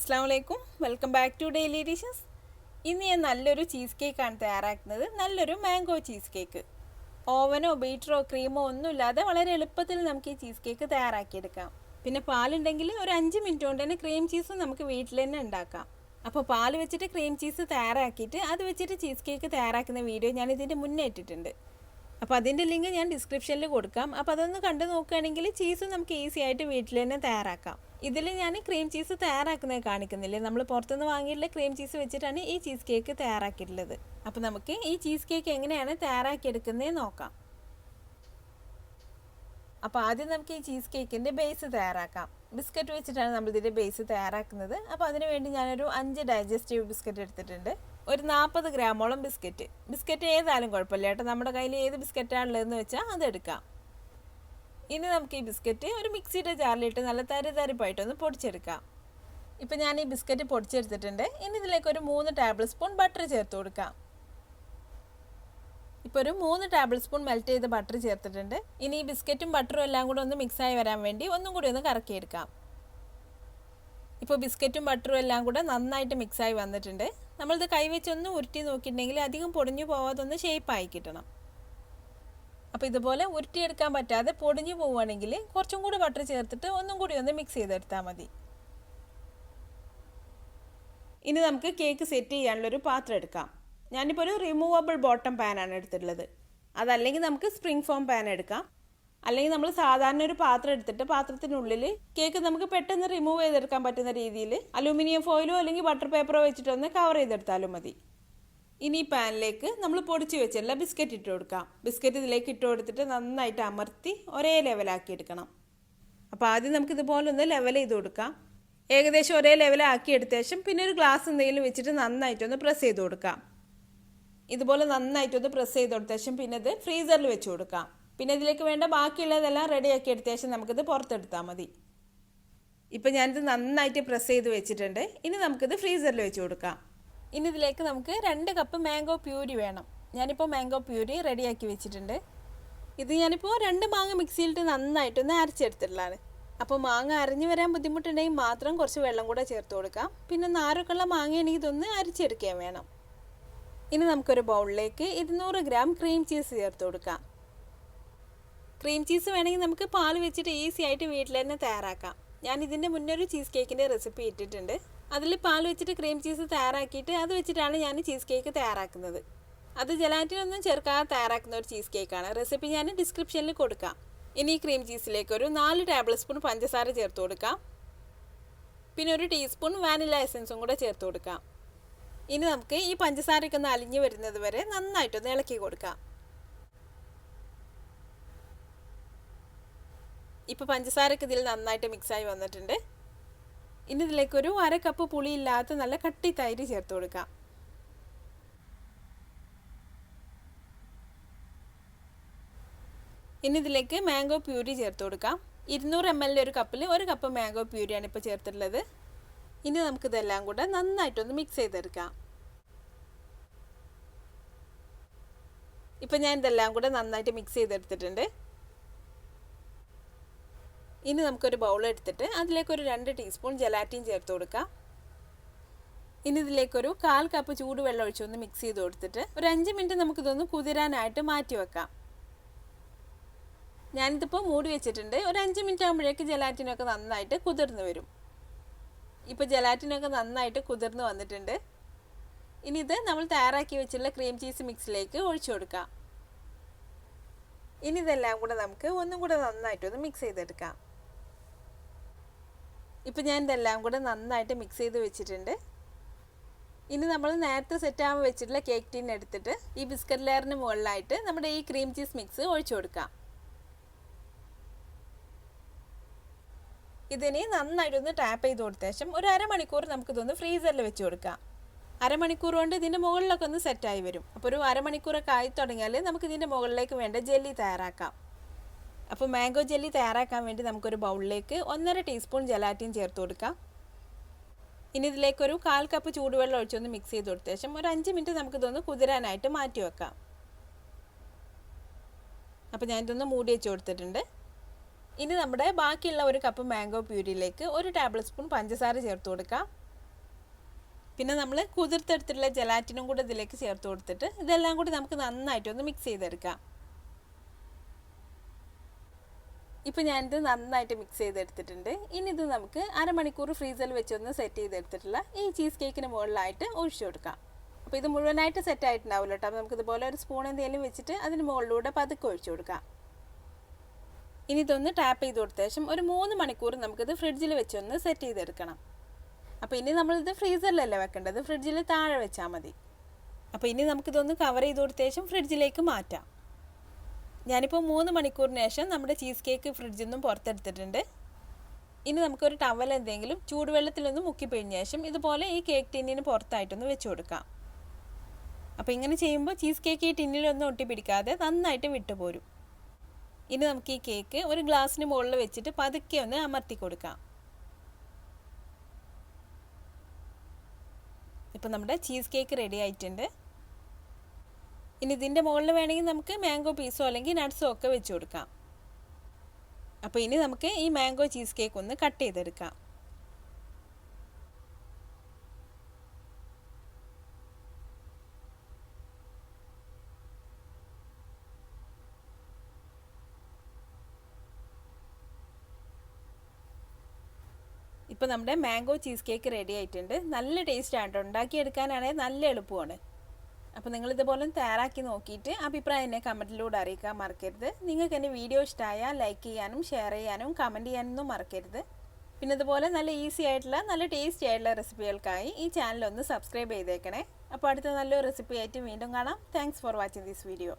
അസ്സലാമലൈക്കും, welcome back to daily dishes. ഇന്ന് ഞാൻ നല്ലൊരു ചീസ് കേക്കാണ് തയ്യാറാക്കുന്നത്. നല്ലൊരു മാംഗോ ചീസ് കേക്ക്. ഓവനോ ബീറ്ററോ ക്രീമോ ഒന്നുമില്ലാതെ വളരെ എളുപ്പത്തിൽ നമുക്ക് ഈ ചീസ് കേക്ക് തയ്യാറാക്കിയെടുക്കാം. പിന്നെ പാലുണ്ടെങ്കിൽ ഒരു 5 മിനിറ്റ് കൊണ്ട് തന്നെ ക്രീം ചീസും നമുക്ക് വീട്ടിൽ തന്നെ ഉണ്ടാക്കാം. അപ്പോൾ പാൽ വെച്ചിട്ട് ക്രീം ചീസ് തയ്യാറാക്കിയിട്ട് അത് വെച്ചിട്ട് ചീസ് കേക്ക് തയ്യാറാക്കുന്ന വീഡിയോ ഞാൻ ഇതിൻ്റെ മുന്നേ ഇട്ടിട്ടുണ്ട്. അപ്പോൾ അതിൻ്റെ ലിങ്ക് ഞാൻ ഡിസ്ക്രിപ്ഷനിൽ കൊടുക്കാം. അപ്പോൾ അതൊന്ന് കണ്ടു നോക്കുകയാണെങ്കിൽ ചീസ് നമുക്ക് ഈസി ആയിട്ട് വീട്ടിൽ തന്നെ തയ്യാറാക്കാം. ഇതിൽ ഞാൻ ക്രീം ചീസ് തയ്യാറാക്കുന്നത് കാണിക്കുന്നില്ല. നമ്മൾ പുറത്തുനിന്ന് വാങ്ങിയിട്ടുള്ള ക്രീം ചീസ് വെച്ചിട്ടാണ് ഈ ചീസ് കേക്ക് തയ്യാറാക്കിയിട്ടുള്ളത്. അപ്പോൾ നമുക്ക് ഈ ചീസ് കേക്ക് എങ്ങനെയാണ് തയ്യാറാക്കിയെടുക്കുന്നത് നോക്കാം. അപ്പോൾ ആദ്യം നമുക്ക് ഈ ചീസ് കേക്കിൻ്റെ ബേസ് തയ്യാറാക്കാം. ബിസ്ക്കറ്റ് വെച്ചിട്ടാണ് നമ്മളിതിൻ്റെ ബേസ് തയ്യാറാക്കുന്നത്. അപ്പോൾ അതിന് വേണ്ടി ഞാനൊരു 5 ഡൈജസ്റ്റീവ് ബിസ്ക്കറ്റ് എടുത്തിട്ടുണ്ട്. ഒരു 40 ഗ്രാമോളം ബിസ്ക്കറ്റ് ഏതായാലും കുഴപ്പമില്ല കേട്ടോ. നമ്മുടെ കയ്യിൽ ഏത് ബിസ്ക്കറ്റാണുള്ളതെന്ന് വെച്ചാൽ അതെടുക്കാം. ഇനി നമുക്ക് ഈ ബിസ്ക്കറ്റ് ഒരു മിക്സിയുടെ ജാറിലിട്ട് നല്ല തരിതരിപ്പായിട്ടൊന്ന് പൊടിച്ചെടുക്കാം. ഇപ്പം ഞാൻ ഈ ബിസ്ക്കറ്റ് പൊടിച്ചെടുത്തിട്ടുണ്ട്. ഇനി ഇതിലേക്ക് ഒരു 3 ടേബിൾ സ്പൂൺ ബട്ടർ ചേർത്ത് കൊടുക്കാം. ഇപ്പോൾ ഒരു 3 ടേബിൾ സ്പൂൺ മെൽറ്റ് ചെയ്ത ബട്ടർ ചേർത്തിട്ടുണ്ട്. ഇനി ഈ ബിസ്ക്കറ്റും ബട്ടറും എല്ലാം കൂടെ ഒന്ന് മിക്സായി വരാൻ വേണ്ടി ഒന്നും കൂടി ഒന്ന് കറക്കിയെടുക്കാം. ഇപ്പോൾ ബിസ്ക്കറ്റും ബട്ടറും എല്ലാം കൂടെ നന്നായിട്ട് മിക്സായി വന്നിട്ടുണ്ട്. നമ്മളിത് കൈവച്ചൊന്ന് ഉരുട്ടി നോക്കിയിട്ടുണ്ടെങ്കിൽ അധികം പൊടിഞ്ഞു പോവാതൊന്ന് ഷേപ്പായി കിട്ടണം. അപ്പോൾ ഇതുപോലെ ഉരുട്ടിയെടുക്കാൻ പറ്റാതെ പൊടിഞ്ഞു പോവുകയാണെങ്കിൽ കുറച്ചും കൂടി ബട്ടർ ചേർത്തിട്ട് ഒന്നും കൂടി ഒന്ന് മിക്സ് ചെയ്തെടുത്താൽ മതി. ഇനി നമുക്ക് കേക്ക് സെറ്റ് ചെയ്യാനുള്ളൊരു പാത്രം എടുക്കാം. ഞാനിപ്പോൾ ഒരു റിമൂവബിൾ ബോട്ടം പാനാണ് എടുത്തിട്ടുള്ളത്. അതല്ലെങ്കിൽ നമുക്ക് സ്പ്രിംഗ് ഫോം പാൻ എടുക്കാം. അല്ലെങ്കിൽ നമ്മൾ സാധാരണ ഒരു പാത്രം എടുത്തിട്ട് പാത്രത്തിനുള്ളിൽ കേക്ക് നമുക്ക് പെട്ടെന്ന് റിമൂവ് ചെയ്തെടുക്കാൻ പറ്റുന്ന രീതിയിൽ അലൂമിനിയം ഫോയിലോ അല്ലെങ്കിൽ ബട്ടർ പേപ്പറോ വെച്ചിട്ടൊന്ന് കവർ ചെയ്തെടുത്താലും മതി. ഇനി ഈ പാനിലേക്ക് നമ്മൾ പൊടിച്ച് വെച്ചുള്ള ബിസ്ക്കറ്റ് ഇട്ട് കൊടുക്കാം. ബിസ്ക്കറ്റ് ഇതിലേക്ക് ഇട്ട് കൊടുത്തിട്ട് നന്നായിട്ട് അമർത്തി ഒരേ ലെവലാക്കി എടുക്കണം. അപ്പോൾ ആദ്യം നമുക്കിതുപോലെ ഒന്ന് ലെവൽ ചെയ്ത് കൊടുക്കാം. ഏകദേശം ഒരേ ലെവലാക്കി എടുത്ത ശേഷം പിന്നെ ഒരു ഗ്ലാസ് എന്തെങ്കിലും വെച്ചിട്ട് നന്നായിട്ടൊന്ന് പ്രസ് ചെയ്ത് കൊടുക്കാം. ഇതുപോലെ നന്നായിട്ടൊന്ന് പ്രസ് ചെയ്ത് കൊടുത്ത ശേഷം പിന്നെ ഇത് ഫ്രീസറിൽ വെച്ച് കൊടുക്കാം. പിന്നെ ഇതിലേക്ക് വേണ്ട ബാക്കിയുള്ളതെല്ലാം റെഡിയാക്കി എടുത്ത ശേഷം നമുക്കിത് പുറത്തെടുത്താൽ മതി. ഇപ്പം ഞാനിത് നന്നായിട്ട് പ്രസ് ചെയ്ത് വെച്ചിട്ടുണ്ട്. ഇനി നമുക്കിത് ഫ്രീസറിൽ വെച്ച് കൊടുക്കാം. ഇനി ഇതിലേക്ക് നമുക്ക് 2 കപ്പ് മാംഗോ പ്യൂരി വേണം. ഞാനിപ്പോൾ മാംഗോ പ്യൂരി റെഡിയാക്കി വെച്ചിട്ടുണ്ട്. ഇത് ഞാനിപ്പോൾ 2 മാങ്ങ മിക്സിയിലിട്ട് നന്നായിട്ടൊന്ന് അരച്ചെടുത്തിട്ടുള്ളതാണ്. അപ്പോൾ മാങ്ങ അരിഞ്ഞു വരാൻ ബുദ്ധിമുട്ടുണ്ടെങ്കിൽ മാത്രം കുറച്ച് വെള്ളം കൂടെ ചേർത്ത് കൊടുക്കാം. പിന്നെ നാരൊക്കെയുള്ള മാങ്ങയാണെങ്കിൽ ഇതൊന്ന് അരിച്ചെടുക്കുകയും വേണം. ഇനി നമുക്കൊരു ബൗളിലേക്ക് 200 ഗ്രാം ക്രീം ചീസ് ചേർത്ത് കൊടുക്കാം. ക്രീം ചീസ് വേണമെങ്കിൽ നമുക്ക് പാൽ വെച്ചിട്ട് ഈസി ആയിട്ട് വീട്ടിൽ തന്നെ തയ്യാറാക്കാം. ഞാൻ ഇതിൻ്റെ മുന്നേ ഒരു ചീസ് കേക്കിൻ്റെ റെസിപ്പി ഇട്ടിട്ടുണ്ട്. അതിൽ പാൽ വെച്ചിട്ട് ക്രീം ചീസ് തയ്യാറാക്കിയിട്ട് അത് വെച്ചിട്ടാണ് ഞാൻ ചീസ് കേക്ക് തയ്യാറാക്കുന്നത്. അത് ജലാറ്റിനൊന്നും ചേർക്കാതെ തയ്യാറാക്കുന്ന ഒരു ചീസ് കേക്കാണ്. റെസിപ്പി ഞാൻ ഡിസ്ക്രിപ്ഷനിൽ കൊടുക്കാം. ഇനി ഈ ക്രീം ചീസിലേക്ക് ഒരു 4 ടേബിൾ സ്പൂൺ പഞ്ചസാര ചേർത്ത് കൊടുക്കാം. പിന്നെ ഒരു ടീസ്പൂൺ വാനില എസൻസും കൂടെ ചേർത്ത് കൊടുക്കാം. ഇനി നമുക്ക് ഈ പഞ്ചസാരയൊക്കെ ഒന്ന് അലിഞ്ഞു വരുന്നത് വരെ നന്നായിട്ടൊന്ന് ഇളക്കി കൊടുക്കാം. ഇപ്പോൾ പഞ്ചസാരയൊക്കെ ഇതിൽ നന്നായിട്ട് മിക്സായി വന്നിട്ടുണ്ട്. ഇനി ഇതിലേക്കൊരു 1/2 കപ്പ് പുളിയില്ലാത്ത നല്ല കട്ടി തൈര് ചേർത്ത് കൊടുക്കാം. ഇനി ഇതിലേക്ക് മാംഗോ പ്യൂരി ചേർത്ത് കൊടുക്കാം. 200 ml ഒരു കപ്പിൽ 1 കപ്പ് മാംഗോ പ്യൂരിയാണ് ഇപ്പോൾ ചേർത്തിട്ടുള്ളത്. ഇനി നമുക്കിതെല്ലാം കൂടെ നന്നായിട്ടൊന്ന് മിക്സ് ചെയ്തെടുക്കാം. ഇപ്പം ഞാൻ ഇതെല്ലാം കൂടെ നന്നായിട്ട് മിക്സ് ചെയ്തെടുത്തിട്ടുണ്ട്. ഇനി നമുക്കൊരു ബൗൾ എടുത്തിട്ട് അതിലേക്കൊരു 2 ടീസ്പൂൺ ജലാറ്റിൻ ചേർത്ത് കൊടുക്കാം. ഇനി ഇതിലേക്കൊരു 1/4 കപ്പ് ചൂടുവെള്ളം ഒഴിച്ചൊന്ന് മിക്സ് ചെയ്ത് കൊടുത്തിട്ട് ഒരു 5 മിനിറ്റ് നമുക്കിതൊന്ന് കുതിരാനായിട്ട് മാറ്റി വെക്കാം. ഞാനിതിപ്പോൾ മൂടി വെച്ചിട്ടുണ്ട്. ഒരു 5 മിനിറ്റ് ആകുമ്പോഴേക്ക് ജലാറ്റിനൊക്കെ നന്നായിട്ട് കുതിർന്ന് വരും. ഇപ്പോൾ ജലാറ്റിനൊക്കെ നന്നായിട്ട് കുതിർന്ന് വന്നിട്ടുണ്ട്. ഇനി ഇത് നമ്മൾ തയ്യാറാക്കി വെച്ചുള്ള ക്രീം ചീസ് മിക്സിലേക്ക് ഒഴിച്ചു കൊടുക്കാം. ഇനി ഇതെല്ലാം കൂടെ നമുക്ക് ഒന്നും കൂടെ നന്നായിട്ടൊന്ന് മിക്സ് ചെയ്തെടുക്കാം. ഇപ്പം ഞാൻ ഇതെല്ലാം കൂടെ നന്നായിട്ട് മിക്സ് ചെയ്ത് വെച്ചിട്ടുണ്ട്. ഇനി നമ്മൾ നേരത്തെ സെറ്റാകാൻ വെച്ചിട്ടുള്ള കേക്ക് ടീൻ എടുത്തിട്ട് ഈ ബിസ്ക്കറ്റ് ലെയറിന് മുകളിലായിട്ട് നമ്മുടെ ഈ ക്രീം ചീസ് മിക്സ് ഒഴിച്ചു കൊടുക്കാം. ഇതിനെ നന്നായിട്ടൊന്ന് ടാപ്പ് ചെയ്ത് കൊടുത്ത ശേഷം ഒരു 1/2 മണിക്കൂർ നമുക്കിതൊന്ന് ഫ്രീസറിൽ വെച്ച് കൊടുക്കാം. 1/2 മണിക്കൂർ കൊണ്ട് ഇതിൻ്റെ മുകളിലൊക്കെ ഒന്ന് സെറ്റായി വരും. അപ്പോൾ ഒരു 1/2 മണിക്കൂറൊക്കെ ആയി തുടങ്ങിയാൽ നമുക്ക് ഇതിൻ്റെ മുകളിലേക്ക് വേണ്ട ജെല്ലി തയ്യാറാക്കാം. അപ്പോൾ മാംഗോ ജെല്ലി തയ്യാറാക്കാൻ വേണ്ടി നമുക്കൊരു ബൗളിലേക്ക് 1.5 ടീസ്പൂൺ ജലാറ്റിൻ ചേർത്ത് കൊടുക്കാം. ഇനി ഇതിലേക്കൊരു 1/4 കപ്പ് ചൂടുവെള്ളം ഒഴിച്ചൊന്ന് മിക്സ് ചെയ്ത് കൊടുത്ത ശേഷം ഒരു 5 മിനിറ്റ് നമുക്കിതൊന്ന് കുതിരാനായിട്ട് മാറ്റി വെക്കാം. അപ്പോൾ ഞാനിതൊന്ന് മൂടി വെച്ച് കൊടുത്തിട്ടുണ്ട്. ഇനി നമ്മുടെ ബാക്കിയുള്ള ഒരു കപ്പ് മാംഗോ പ്യൂരിയിലേക്ക് 1 ടേബിൾ സ്പൂൺ പഞ്ചസാര ചേർത്ത് കൊടുക്കാം. പിന്നെ നമ്മൾ കുതിർത്തെടുത്തിട്ടുള്ള ജലാറ്റിനും കൂടെ ഇതിലേക്ക് ചേർത്ത് കൊടുത്തിട്ട് ഇതെല്ലാം കൂടി നമുക്ക് നന്നായിട്ടൊന്ന് മിക്സ് ചെയ്തെടുക്കാം. ഇപ്പോൾ ഞാനിത് നന്നായിട്ട് മിക്സ് ചെയ്തെടുത്തിട്ടുണ്ട്. ഇനി ഇത് നമുക്ക് അരമണിക്കൂർ ഫ്രീസറിൽ വെച്ചൊന്ന് സെറ്റ് ചെയ്തെടുത്തിട്ടുള്ള ഈ ചീസ് കേക്കിന് മുകളിലായിട്ട് ഒഴിച്ചു കൊടുക്കാം. അപ്പോൾ ഇത് മുഴുവനായിട്ട് സെറ്റ് ആയിട്ടുണ്ടാവില്ല കേട്ടോ. അപ്പോൾ നമുക്കിതുപോലെ ഒരു സ്പൂൺ എന്തെങ്കിലും വെച്ചിട്ട് അതിന് മുകളിലൂടെ പതുക്കെ ഒഴിച്ചു കൊടുക്കാം. ഇനി ഇതൊന്ന് ടാപ്പ് ചെയ്ത് കൊടുത്ത ശേഷം ഒരു 3 മണിക്കൂർ നമുക്കിത് ഫ്രിഡ്ജിൽ വെച്ചൊന്ന് സെറ്റ് ചെയ്തെടുക്കണം. അപ്പോൾ ഇനി നമ്മളിത് ഫ്രീസറിലല്ല വെക്കേണ്ടത്, ഫ്രിഡ്ജിൽ താഴെ വെച്ചാൽ മതി. അപ്പോൾ ഇനി നമുക്കിതൊന്ന് കവർ ചെയ്ത് കൊടുത്ത ശേഷം ഫ്രിഡ്ജിലേക്ക് മാറ്റാം. ഞാനിപ്പോൾ 3 മണിക്കൂറിന് ശേഷം നമ്മുടെ ചീസ് കേക്ക് ഫ്രിഡ്ജിൽ നിന്നും പുറത്തെടുത്തിട്ടുണ്ട്. ഇനി നമുക്കൊരു ടവൽ എന്തെങ്കിലും ചൂടുവെള്ളത്തിലൊന്ന് മുക്കി പിഴിഞ്ഞ ശേഷം ഇതുപോലെ ഈ കേക്ക് ടിന്നിന് പുറത്തായിട്ടൊന്ന് വെച്ച് കൊടുക്കാം. അപ്പോൾ ഇങ്ങനെ ചെയ്യുമ്പോൾ ചീസ് കേക്ക് ഈ ടിന്നിലൊന്നും ഒട്ടിപ്പിടിക്കാതെ നന്നായിട്ട് വിട്ടുപോരും. ഇനി നമുക്ക് ഈ കേക്ക് ഒരു ഗ്ലാസ്സിന് മുകളിൽ വെച്ചിട്ട് പതുക്കെ ഒന്ന് അമർത്തി കൊടുക്കാം. ഇപ്പോൾ നമ്മുടെ ചീസ് കേക്ക് റെഡി ആയിട്ടുണ്ട്. ഇനി ഇതിൻ്റെ മുകളിൽ വേണമെങ്കിൽ നമുക്ക് മാംഗോ പീസോ അല്ലെങ്കിൽ നട്ട്സോ ഒക്കെ വെച്ച് കൊടുക്കാം. അപ്പോൾ ഇനി നമുക്ക് ഈ മാംഗോ ചീസ് കേക്ക് ഒന്ന് കട്ട് ചെയ്തെടുക്കാം. ഇപ്പോൾ നമ്മുടെ മാംഗോ ചീസ് കേക്ക് റെഡി ആയിട്ടുണ്ട്. നല്ല ടേസ്റ്റാണ്, ഉണ്ടാക്കിയെടുക്കാനാണെങ്കിൽ നല്ല എളുപ്പമാണ്. അപ്പോൾ നിങ്ങളിതുപോലെ തയ്യാറാക്കി നോക്കിയിട്ട് അഭിപ്രായം എന്നെ കമൻറ്റിലൂടെ അറിയിക്കാൻ മറക്കരുത്. നിങ്ങൾക്ക് എൻ്റെ വീഡിയോ ഇഷ്ടമായാൽ ലൈക്ക് ചെയ്യാനും ഷെയർ ചെയ്യാനും കമൻറ്റ് ചെയ്യാനൊന്നും മറക്കരുത്. പിന്നെ ഇതുപോലെ നല്ല ഈസി ആയിട്ടുള്ള നല്ല ടേസ്റ്റി ആയിട്ടുള്ള റെസിപ്പികൾക്കായി ഈ ചാനൽ ഒന്ന് സബ്സ്ക്രൈബ് ചെയ്തേക്കണേ. അപ്പോൾ അടുത്ത നല്ലൊരു റെസിപ്പി ആയിട്ട് വീണ്ടും കാണാം. Thanks for watching this video.